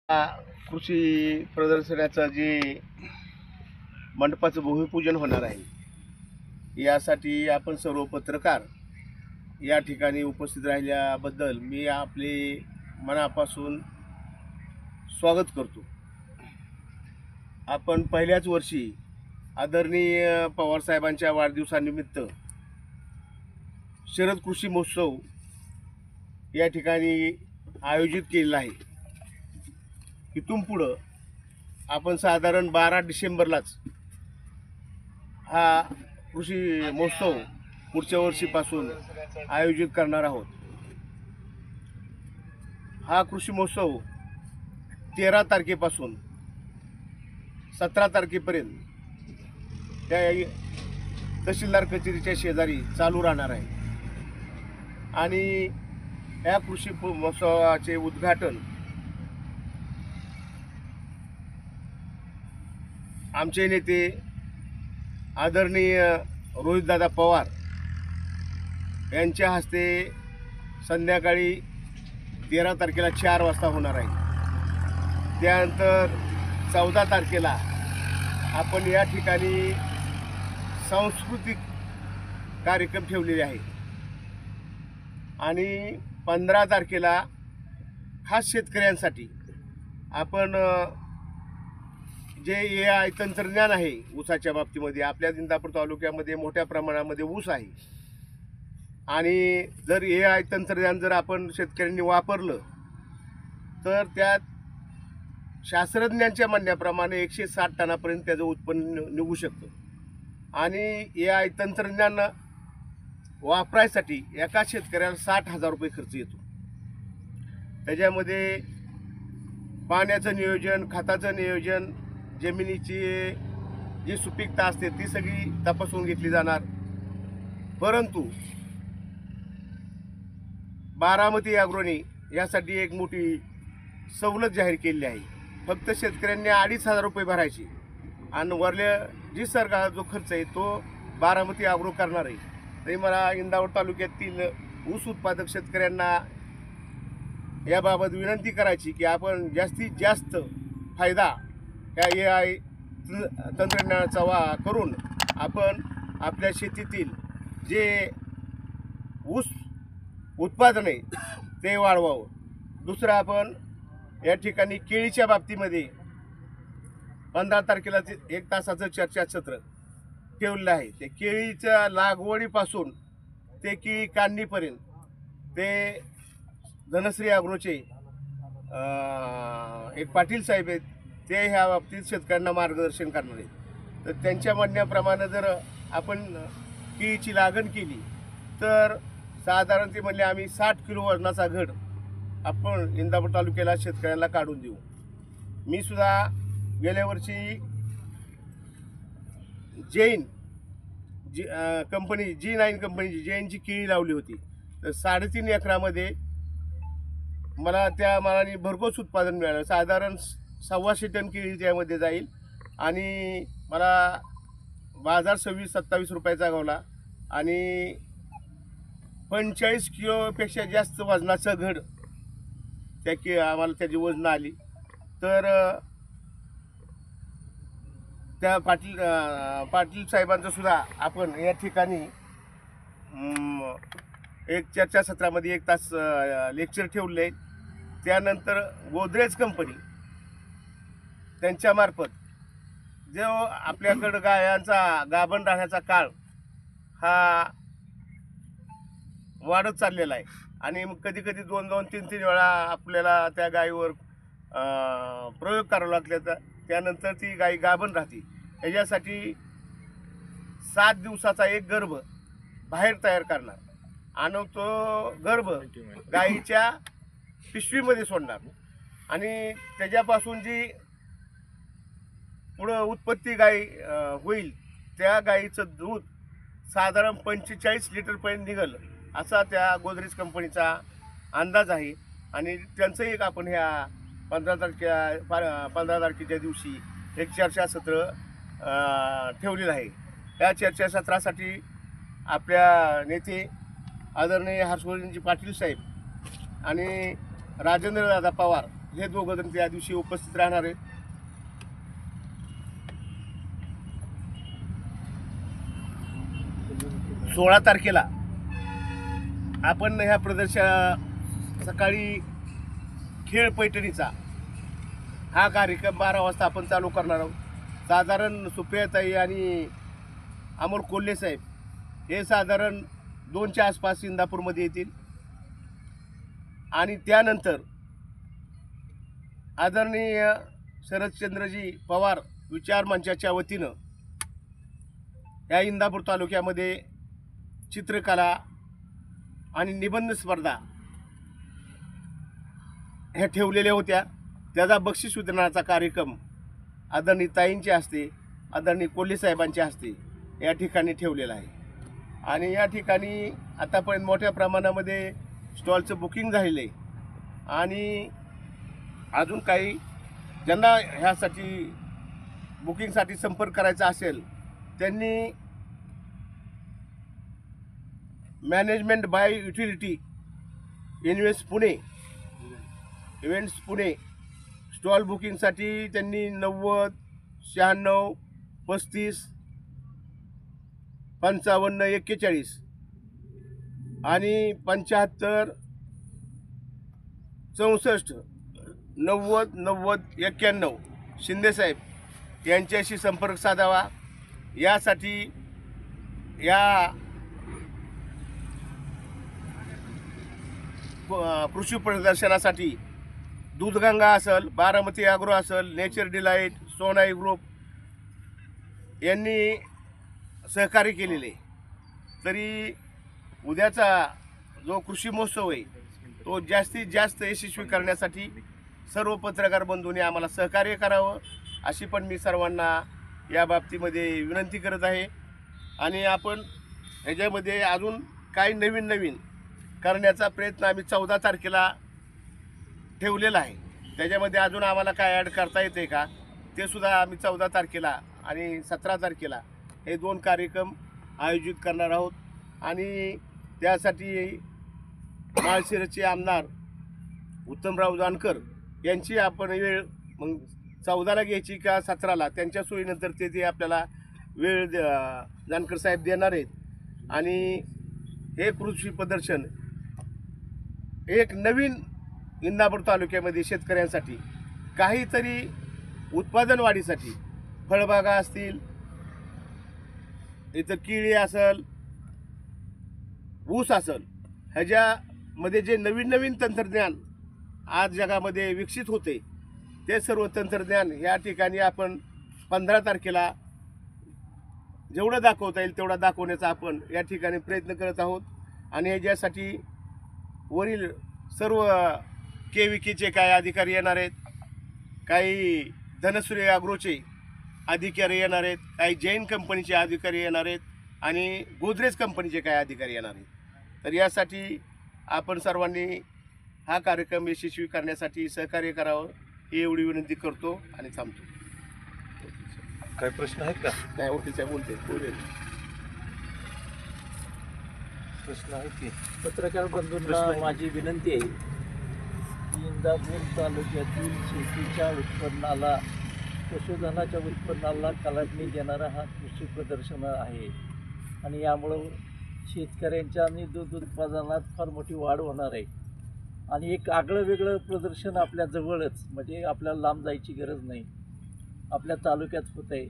कृषी प्रदर्शनाचं जे मंडपाचं भूमिपूजन होणार आहे यासाठी आपण सर्व पत्रकार या ठिकाणी उपस्थित राहिल्याबद्दल मी आपले मनापासून स्वागत करतो. आपण पहिल्याच वर्षी आदरणीय पवारसाहेबांच्या वाढदिवसानिमित्त शरद कृषी महोत्सव या ठिकाणी आयोजित केलेला आहे. इथून पुढं आपण साधारण 12 डिसेंबरलाच हा कृषी महोत्सव पुढच्या वर्षीपासून आयोजित करणार आहोत. हा कृषी महोत्सव 13 तारखेपासून 17 तारखेपर्यंत त्या तहसीलदार कचेरीच्या शेजारी चालू राहणार आहे आणि या कृषी महोत्सवाचे उद्घाटन आमचे नेते आदरणीय रोहितदादा पवार यांच्या हस्ते संध्याकाळी 13 तारखेला 4 वाजता होणार आहे. त्यानंतर 14 तारखेला आपण या ठिकाणी सांस्कृतिक कार्यक्रम ठेवलेले आहे आणि 15 तारखेला खास शेतकऱ्यांसाठी आपण जे AI तंत्रज्ञान आहे ऊसाच्या बाबतीमध्ये आपल्या इंदापूर तालुक्यामध्ये मोठ्या प्रमाणामध्ये ऊस आहे आणि जर AI तंत्रज्ञान जर आपण शेतकऱ्यांनी वापरलं तर त्यात शास्त्रज्ञांच्या म्हणण्याप्रमाणे 160 टनापर्यंत त्याचं उत्पन्न निघू शकतं आणि AI तंत्रज्ञान वापरायसाठी एका शेतकऱ्याला 60,000 रुपये खर्च येतो. त्याच्यामध्ये पाण्याचं नियोजन, खताचं नियोजन, जमिनीची जी सुपीकता असते ती सगळी तपासून घेतली जाणार. परंतु बारामती ॲग्रोनी यासाठी एक मोठी सवलत जाहीर केली आहे. फक्त शेतकऱ्यांनी 2,500 रुपये भरायचे आणि वरले जी सरकार जो खर्च आहे तो बारामती ॲग्रो करणार आहे. तरी मला इंदापूर तालुक्यातील ऊस उत्पादक शेतकऱ्यांना याबाबत विनंती करायची की आपण जास्तीत जास्त फायदा या AI तंत्रज्ञानाचा करून आपण आपल्या शेतीतील जे ऊस उत्पादन आहे ते वाढवावं. दुसरं आपण या ठिकाणी केळीच्या बाबतीमध्ये 15 तारखेला 1 तासाचं चर्चासत्र ठेवलेलं आहे. ते केळीच्या लागवडीपासून ते केळी काढणीपर्यंत ते धनश्री ॲग्रोचे एक पाटील साहेब आहेत ते ह्या बाबतीत शेतकऱ्यांना मार्गदर्शन करणार आहेत. तर त्यांच्या म्हणण्याप्रमाणे जर आपण केळीची लागण केली तर साधारण ते म्हणले आम्ही 60 किलो वजनाचा घड आपण इंदापूर तालुक्याला शेतकऱ्यांना काढून देऊ. मी सुद्धा गेल्या वर्षी जैन कंपनी G9 कंपनीची जैनची केळी लावली होती. तर 3.5 एकरामध्ये मला त्या मानाने भरघोस उत्पादन मिळालं. साधारण 1.25 टन केळी त्यामध्ये जाईल आणि मला बाजार 26-27 रुपयाचा गावला आणि 45 किलोपेक्षा जास्त वजनाचं घड आम्हाला त्याची वजनं आली. तर त्या पाटील साहेबांचं सुद्धा आपण या ठिकाणी एक चर्चासत्रामध्ये 1 तास लेक्चर ठेवले आहे. त्यानंतर गोदरेज कंपनी त्यांच्यामार्फत जो आपल्याकडं गायांचा गाभण राहण्याचा काळ हा वाढत चाललेला आहे आणि मग कधी 2-2, 3-3 वेळा आपल्याला त्या गायीवर प्रयोग करावा लागले. तर त्यानंतर ती गाय गाभण राहते. याच्यासाठी 7 दिवसाचा एक गर्भ बाहेर तयार करणार आणि तो गर्भ गायीच्या पिशवीमध्ये सोडणार आणि त्याच्यापासून जी पुढं उत्पत्ती गाय होईल त्या गायीचं दूध साधारण 45 लिटरपर्यंत निघेल असा त्या गोदरेज कंपनीचा अंदाज आहे. आणि त्यांचं एक आपण ह्या 15 तारखेच्या दिवशी एक चर्चासत्र ठेवलेलं आहे. त्या चर्चासत्रासाठी आपल्या नेते आदरणीय हर्षवर्धनजी पाटील साहेब आणि राजेंद्रदादा पवार हे दोघं जण त्या दिवशी उपस्थित राहणार आहेत. सोळा तारखेला आपण ह्या सकाळी खेळ पैठणीचा हा कार्यक्रम 12 वाजता आपण चालू करणार आहोत. साधारण सुप्रियाताई आणि अमोल कोल्हे साहेब हे साधारण 2च्या आसपास इंदापूरमध्ये येतील आणि त्यानंतर आदरणीय शरदचंद्रजी पवार विचार मंचाच्या वतीनं या इंदापूर तालुक्यामध्ये चित्रकला आणि निबंध स्पर्धा ह्या ठेवलेल्या होत्या. त्याचा बक्षीस वितरणाचा कार्यक्रम आदरणीय ताईंच्या हस्ते, आदरणीय कोल्हे साहेबांच्या हस्ते या ठिकाणी ठेवलेला आहे. आणि या ठिकाणी आतापर्यंत मोठ्या प्रमाणामध्ये स्टॉलचं बुकिंग झालेलं आहे. आणि अजून काही ज्यांना ह्यासाठी बुकिंगसाठी संपर्क करायचा असेल त्यांनी management by utility events Pune stall बुकिंगसाठी त्यांनी 90 96 35 55 41 आणि 75 64 90 90 91 शिंदेसाहेब यांच्याशी संपर्क साधावा. यासाठी या कृषी प्रदर्शनासाठी दूधगंगा असेल, बारामती ॲग्रो असेल, नेचर डिलाईट, सोनाई ग्रुप यांनी सहकार्य केलेले. तरी उद्याचा जो कृषी महोत्सव आहे तो जास्तीत जास्त यशस्वी करण्यासाठी सर्व पत्रकार बंधूंनी आम्हाला सहकार्य करावं अशी पण मी सर्वांना या बाबतीमध्ये विनंती करत आहे. आणि आपण ह्याच्यामध्ये अजून काही नवीन करण्याचा प्रयत्न आम्ही 14 तारखेला ठेवलेला आहे. त्याच्यामध्ये अजून आम्हाला काय ॲड करता येते का ते सुद्धा आम्ही 14 तारखेला आणि 17 तारखेला हे 2 कार्यक्रम आयोजित करणार आहोत. आणि त्यासाठी माळशिरसचे आमदार उत्तमराव जानकर यांची आपण वेळ मग 14ला घ्यायची का 17ला त्यांच्या सोयीनंतर ते आपल्याला वेळ जानकर साहेब देणार आहेत. आणि हे कृषी प्रदर्शन एक नवीन इंदापूर तालुक्यामध्ये शेतकऱ्यांसाठी काहीतरी उत्पादन वाढीसाठी फळबागा असतील, इथं केळी असेल, ऊस असेल, ह्याच्यामध्ये जे नवीन तंत्रज्ञान आज जगामध्ये विकसित होते ते सर्व तंत्रज्ञान या ठिकाणी आपण 15 तारखेला जेवढं दाखवता येईल तेवढा दाखवण्याचा आपण या ठिकाणी प्रयत्न करत आहोत. आणि ह्याच्यासाठी वरील सर्व KVKचे काही अधिकारी येणार आहेत, काही धनसूर्य ॲग्रोचे अधिकारी येणार आहेत, काही जैन कंपनीचे अधिकारी येणार आहेत आणि गोदरेज कंपनीचे काही अधिकारी येणार आहेत. तर यासाठी आपण सर्वांनी हा कार्यक्रम यशस्वी करण्यासाठी सहकार्य करावं ही एवढी विनंती करतो आणि थांबतो. काही प्रश्न आहेत का? नाही, वकील बोलते. प्रश्न आहेत की? पत्रकार बंधूंना माझी विनंती आहे की इंदापूर तालुक्यातील शेतीच्या उत्पन्नाला, पशुधनाच्या उत्पन्नाला कलाटणी देणारा हा कृषी प्रदर्शन आहे. आणि यामुळं शेतकऱ्यांच्या आणि दूध उत्पादनात फार मोठी वाढ होणार आहे. आणि एक आगळं वेगळं प्रदर्शन आपल्या जवळच, म्हणजे आपल्याला लांब जायची गरज नाही, आपल्या तालुक्यात होत आहे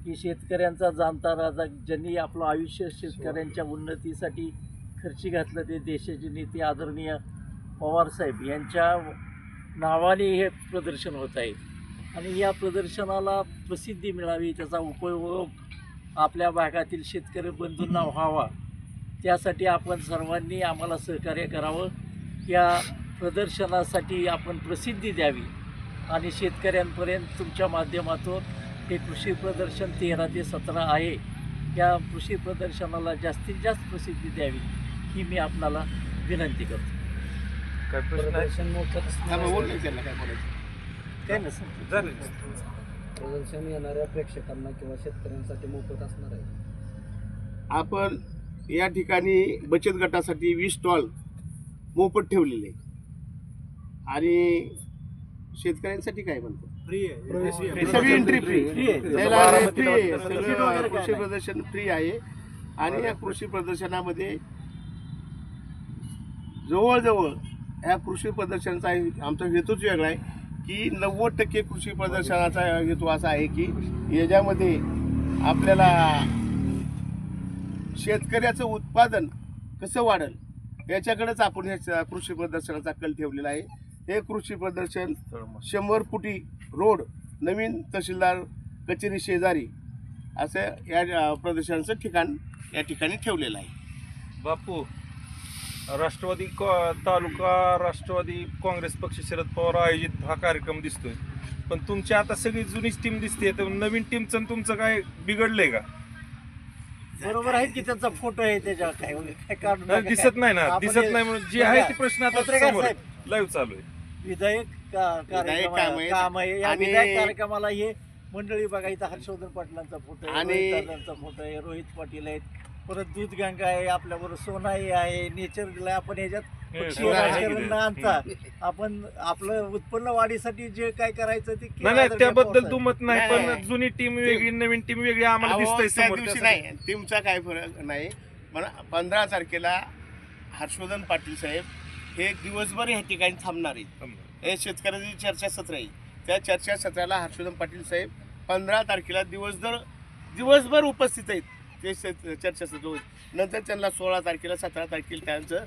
की शेतकऱ्यांचा जाणता राजा ज्यांनी आपलं आयुष्य शेतकऱ्यांच्या उन्नतीसाठी खर्ची घातलं ते देशाचे नेते आदरणीय पवारसाहेब यांच्या नावाने हे प्रदर्शन होत आहे. आणि या प्रदर्शनाला प्रसिद्धी मिळावी, त्याचा उपयोग आपल्या भागातील शेतकरी बंधूंना व्हावा, त्यासाठी आपण सर्वांनी आम्हाला सहकार्य करावं. या प्रदर्शनासाठी आपण प्रसिद्धी द्यावी आणि शेतकऱ्यांपर्यंत तुमच्या माध्यमातून हे कृषी प्रदर्शन 13 ते 17 आहे, या कृषी प्रदर्शनाला जास्तीत जास्त प्रसिद्धी द्यावी ही मी आपणाला विनंती करतो. काय प्रश्न आहे? काय नसेल प्रदर्शन येणाऱ्या प्रेक्षकांना किंवा शेतकऱ्यांसाठी मोफत असणार आहे. आपण या ठिकाणी बचत गटासाठी 20 स्टॉल मोफत ठेवलेले आणि शेतकऱ्यांसाठी काय म्हणतो Free सगळी एंट्री फ्री Free आहे. फ्री आहे Subsidy वगैरे सगळं काय कृषी नाही. प्रदर्शन फ्री आहे आणि या कृषी प्रदर्शनामध्ये जवळजवळ या कृषी प्रदर्शनाचा आमचा हेतूच वेगळा आहे की 90% कृषी प्रदर्शनाचा हेतू असा आहे की याच्यामध्ये आपल्याला शेतकऱ्याचं उत्पादन कसं वाढेल याच्याकडेच आपण ह्या कृषी प्रदर्शनाचा कल ठेवलेला आहे. हे कृषी प्रदर्शन 100 फुटी रोड नवीन तहसीलदार कचेरी शेजारी असं या प्रदर्शनाचं ठिकाण या ठिकाणी ठेवलेलं आहे. बापू, राष्ट्रवादी तालुका राष्ट्रवादी काँग्रेस पक्ष शरद पवार आयोजित हा कार्यक्रम दिसतोय, पण तुमची आता सगळी जुनीच टीम दिसते, तर नवीन टीमचं तुमचं काय बिघडलंय का? बरोबर आहे की त्यांचा फोटो आहे त्याच्यावर काय काढून नाही, दिसत नाही ना, आपण दिसत नाही म्हणून जे आहे ते प्रश्न आता पत्रकार समोर साहेब, लाईव्ह चालू आहे. विधायक विधायक काम आहे. काम आहे. या आणि- विधायक कार्यक्रमाला हे मंडळी बघा, इथं हर्षवर्धन पाटलांचा फोटो आहे, आणि- रोहित दादांचा फोटो आहे, रोहित पाटील आहेत, परत दूध गंगा आहे, आपल्याबरोबर सोनाई आहे, नेचरला आपण ह्याच्यात पक्षीय सोनाई आहे राजकारण की न आणता आपण आपलं उत्पन्न वाढीसाठी जे काय करायचं ते केलं नाही नाही तर त्याबद्दल काय दुमत नाही, नाही, पण नाही. जुनी टीम वेगळी नवीन टीम वेगळी आम्हाला अहो, दिसतंय त्या समोर. दिवशी त्यासाठी- नाही टीमचा काय फरक नाही, पण 15 तारखेला हर्षवर्धन पाटील साहेब हे दिवसभर या ठिकाणी थांबणार आहेत. हे शेतकऱ्यांची चर्चासत्र आहे. त्या चर्चासत्राला हर्षवर्धन पाटील साहेब 15 तारखेला दिवसभर उपस्थित आहेत. ते चर्चासत्र होईल. नंतर त्यांना 16 तारखेला 17 तारखेला त्यांचं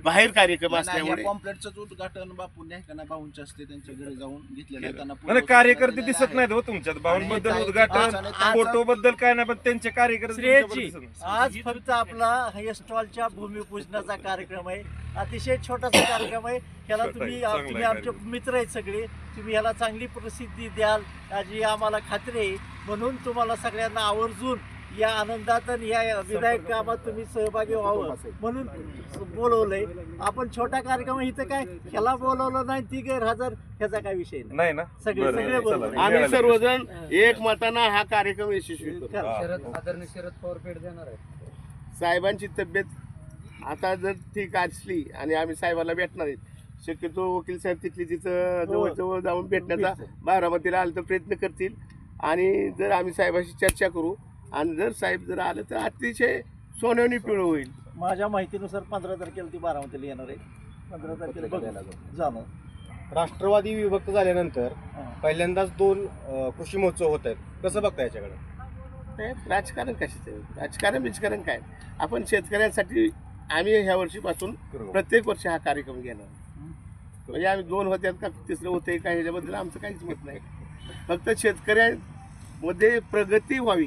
बाहेर कार्यक्रम असल्यामुळे पॉम्पलेटचं उद्घाटन बापून भाऊंच्या असते त्यांच्या घरी जाऊन घेतलेलं आहे. त्यांना नाही, कार्यकर्ते दिसत नाहीत हो तुमच्यात. भावांबद्दल उद्घाटन फोटो बद्दल काय नाही, पण त्यांचे कार्यकर्ते श्रेयची तुमच्याबद्दल दिसत नाही. आज फक्त आपला हेअरस्टॉलच्या भूमिपूजनाचा कार्यक्रम आहे. अतिशय छोटासा कार्यक्रम आहे. ह्याला तुम्ही चांगला तुम्ही आहे आमचे मित्र आहेत सगळे, तुम्ही ह्याला चांगली प्रसिद्धी द्याल याची आम्हाला खात्री आहे. म्हणून तुम्हाला सगळ्यांना आवर्जून या आनंदात आणि या विधायक कामात तुम्ही सहभागी व्हावं म्हणून बोलवलंय. आपण छोटा कार्यक्रम इथं काय ह्याला बोलवलं नाही ती गैरहजर ह्याचा काय विषय नाही. नाही ना, सगळे- बरं, सगळे चला, बरोबर आहे. आम्ही मिळालं. सर्वजण एक मतानं हा कार्यक्रम यशस्वी करू. आदरणीय शरद पवार भेट देणार आहे. साहेबांची तब्येत आता जर ठीक असली आणि आम्ही साहेबांना भेटणार आहेत, शक्यतो वकील साहेब तिथली तिथं जवळजवळ जाऊन भेटण्याचा बारामतीला आलं तर प्रयत्न करतील. आणि जर आम्ही साहेबांशी चर्चा करू आणि जर साहेब जर आलं तर अतिशय सोन्यानी पिळं होईल. माझ्या माहितीनुसार 15 तारखेला ती बारामतीला येणार आहे. 15 तारखेला बघायला जाणं. राष्ट्रवादी विभक्त झाल्यानंतर हां. पहिल्यांदाच 2 कृषी महोत्सव होत आहेत. कसं बघता याच्याकडे? ते राजकारण कशाचं, राजकारण काय, आपण शेतकऱ्यांसाठी आम्ही ह्या वर्षीपासून प्रत्येक वर्षी हा कार्यक्रम घेणार. म्हणजे आम्ही 2 होत्यात का तिसरं होते का ह्याच्याबद्दल आमचं काहीच मत नाही. फक्त शेतकऱ्यांमध्ये प्रगती व्हावी,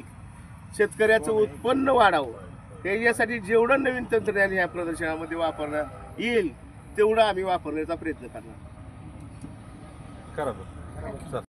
शेतकऱ्याचं उत्पन्न वाढावं, यासाठी जेवढं नवीन तंत्रज्ञान ह्या प्रदर्शनामध्ये वापरण्यात येईल तेवढं आम्ही वापरण्याचा प्रयत्न करणार. करा बरं. चला.